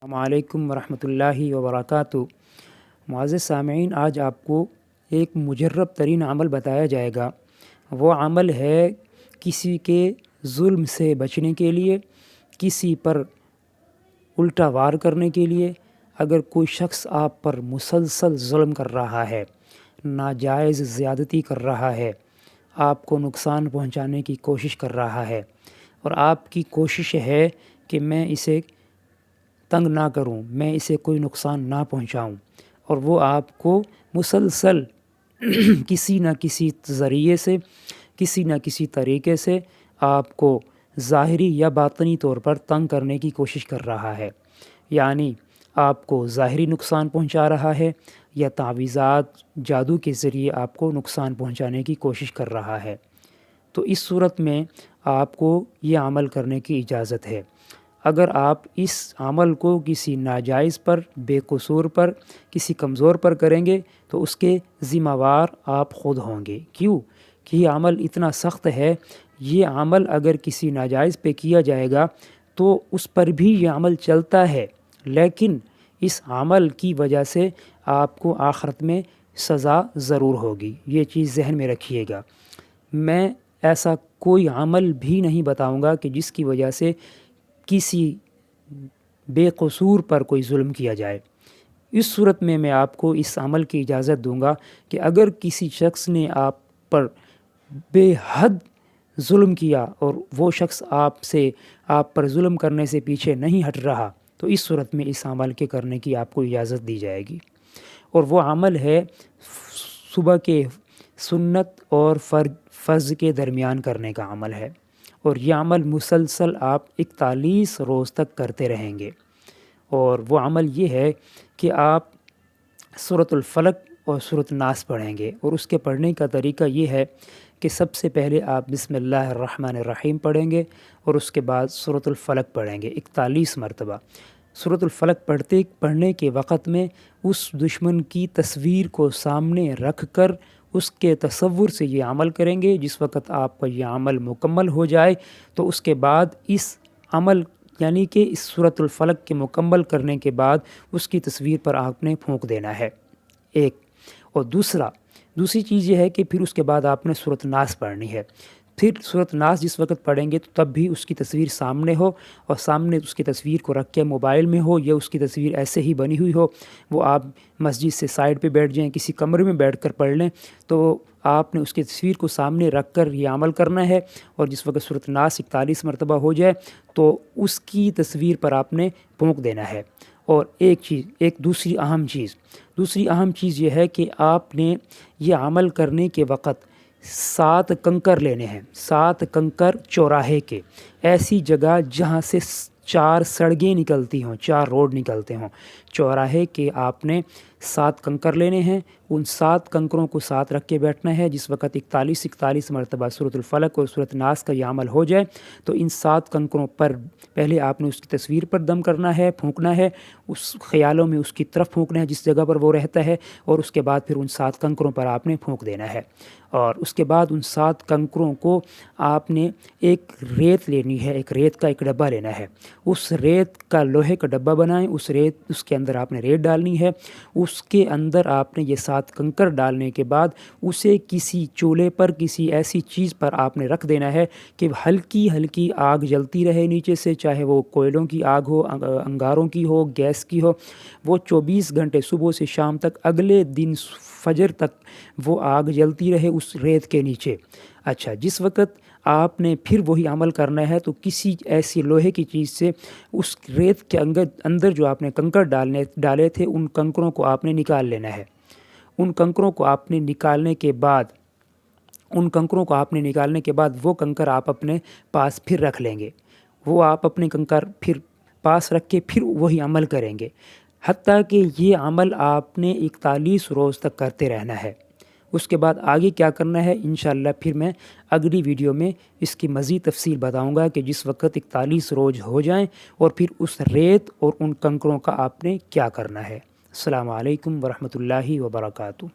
السلام علیکم ورحمۃ اللہ وبرکاتہ۔ معزز سامعین، آج آپ کو ایک مجرب ترین عمل بتایا جائے گا۔ وہ عمل ہے کسی کے ظلم سے بچنے کے لیے، کسی پر الٹا وار کرنے کے لیے۔ اگر کوئی شخص آپ پر مسلسل ظلم کر رہا ہے، ناجائز زیادتی کر رہا ہے، آپ کو نقصان پہنچانے کی کوشش کر رہا ہے، اور آپ کی کوشش ہے کہ میں اسے تنگ نہ کروں، میں اسے کوئی نقصان نہ پہنچاؤں، اور وہ آپ کو مسلسل کسی نہ کسی ذریعے سے، کسی نہ کسی طریقے سے آپ کو ظاہری یا باطنی طور پر تنگ کرنے کی کوشش کر رہا ہے، یعنی آپ کو ظاہری نقصان پہنچا رہا ہے یا تعویذات جادو کے ذریعے آپ کو نقصان پہنچانے کی کوشش کر رہا ہے، تو اس صورت میں آپ کو یہ عمل کرنے کی اجازت ہے۔ اگر آپ اس عمل کو کسی ناجائز پر، بے قصور پر، کسی کمزور پر کریں گے تو اس کے ذمہ وار آپ خود ہوں گے۔ کیوں کہ یہ عمل اتنا سخت ہے۔ یہ عمل اگر کسی ناجائز پہ کیا جائے گا تو اس پر بھی یہ عمل چلتا ہے، لیکن اس عمل کی وجہ سے آپ کو آخرت میں سزا ضرور ہوگی۔ یہ چیز ذہن میں رکھیے گا۔ میں ایسا کوئی عمل بھی نہیں بتاؤں گا کہ جس کی وجہ سے کسی بے قصور پر کوئی ظلم کیا جائے۔ اس صورت میں آپ کو اس عمل کی اجازت دوں گا کہ اگر کسی شخص نے آپ پر بے حد ظلم کیا اور وہ شخص آپ پر ظلم کرنے سے پیچھے نہیں ہٹ رہا، تو اس صورت میں اس عمل کے کرنے کی آپ کو اجازت دی جائے گی۔ اور وہ عمل ہے صبح کے سنت اور فرض کے درمیان کرنے کا عمل ہے، اور یہ عمل مسلسل آپ 41 روز تک کرتے رہیں گے۔ اور وہ عمل یہ ہے کہ آپ سورۃ الفلق اور سورۃ الناس پڑھیں گے، اور اس کے پڑھنے کا طریقہ یہ ہے کہ سب سے پہلے آپ بسم اللہ الرحمن الرحیم پڑھیں گے، اور اس کے بعد سورۃ الفلق پڑھیں گے 41 مرتبہ۔ سورۃ الفلق پڑھنے کے وقت میں اس دشمن کی تصویر کو سامنے رکھ کر اس کے تصور سے یہ عمل کریں گے۔ جس وقت آپ کا یہ عمل مکمل ہو جائے تو اس کے بعد اس عمل یعنی کہ اس سورۃ الفلق کے مکمل کرنے کے بعد اس کی تصویر پر آپ نے پھونک دینا ہے ایک۔ اور دوسری چیز یہ ہے کہ پھر اس کے بعد آپ نے سورۃ الناس پڑھنی ہے۔ پھر سورۃ الناس جس وقت پڑھیں گے تو تب بھی اس کی تصویر سامنے ہو، اور سامنے اس کی تصویر کو رکھ کے موبائل میں ہو یا اس کی تصویر ایسے ہی بنی ہوئی ہو، وہ آپ مسجد سے سائڈ پہ بیٹھ جائیں، کسی کمرے میں بیٹھ کر پڑھ لیں، تو آپ نے اس کی تصویر کو سامنے رکھ کر یہ عمل کرنا ہے۔ اور جس وقت سورۃ الناس 41 مرتبہ ہو جائے تو اس کی تصویر پر آپ نے پھونک دینا ہے۔ اور دوسری اہم چیز یہ ہے کہ آپ نے یہ عمل کرنے کے وقت 7 کنکر لینے ہیں، 7 کنکر چوراہے کے، ایسی جگہ جہاں سے 4 سڑکیں نکلتی ہوں، 4 روڈ نکلتے ہوں، چوراہے کے آپ نے 7 کنکر لینے ہیں۔ ان 7 کنکروں کو ساتھ رکھ کے بیٹھنا ہے۔ جس وقت 41 مرتبہ سورۃ الفلق اور سورۃ الناس کا یہ عمل ہو جائے تو ان 7 کنکروں پر پہلے آپ نے اس کی تصویر پر دم کرنا ہے، پھونکنا ہے، اس خیالوں میں اس کی طرف پھونکنا ہے جس جگہ پر وہ رہتا ہے، اور اس کے بعد پھر ان 7 کنکروں پر آپ نے پھونک دینا ہے۔ اور اس کے بعد ان 7 کنکروں کو آپ نے ایک ریت لینی ہے، ایک ریت کا ایک ڈبہ لینا ہے۔ اس ریت کا لوہے کا ڈبہ بنائیں، اس کے اندر آپ نے ریت ڈالنی ہے۔ اس کے اندر آپ نے یہ 7 کنکر ڈالنے کے بعد اسے کسی چولہے پر، کسی ایسی چیز پر آپ نے رکھ دینا ہے کہ ہلکی ہلکی آگ جلتی رہے نیچے سے، چاہے وہ کوئلوں کی آگ ہو، انگاروں کی ہو، گیس کی ہو، وہ 24 گھنٹے صبح سے شام تک، اگلے دن فجر تک وہ آگ جلتی رہے اس ریت کے نیچے۔ اچھا، جس وقت آپ نے پھر وہی عمل کرنا ہے تو کسی ایسی لوہے کی چیز سے اس ریت کے اندر جو آپ نے کنکر ڈالے تھے ان کنکروں کو آپ نے نکال لینا ہے۔ ان کنکروں کو آپ نے نکالنے کے بعد وہ کنکر آپ اپنے پاس پھر رکھ لیں گے۔ وہ آپ اپنے کنکر پھر پاس رکھ کے پھر وہی عمل کریں گے، حتیٰ کہ یہ عمل آپ نے 41 روز تک کرتے رہنا ہے۔ اس کے بعد آگے کیا کرنا ہے انشاءاللہ پھر میں اگلی ویڈیو میں اس کی مزید تفصیل بتاؤں گا کہ جس وقت 41 روز ہو جائیں اور پھر اس ریت اور ان کنکروں کا آپ نے کیا کرنا ہے۔ السلام علیکم ورحمۃ اللہ وبرکاتہ۔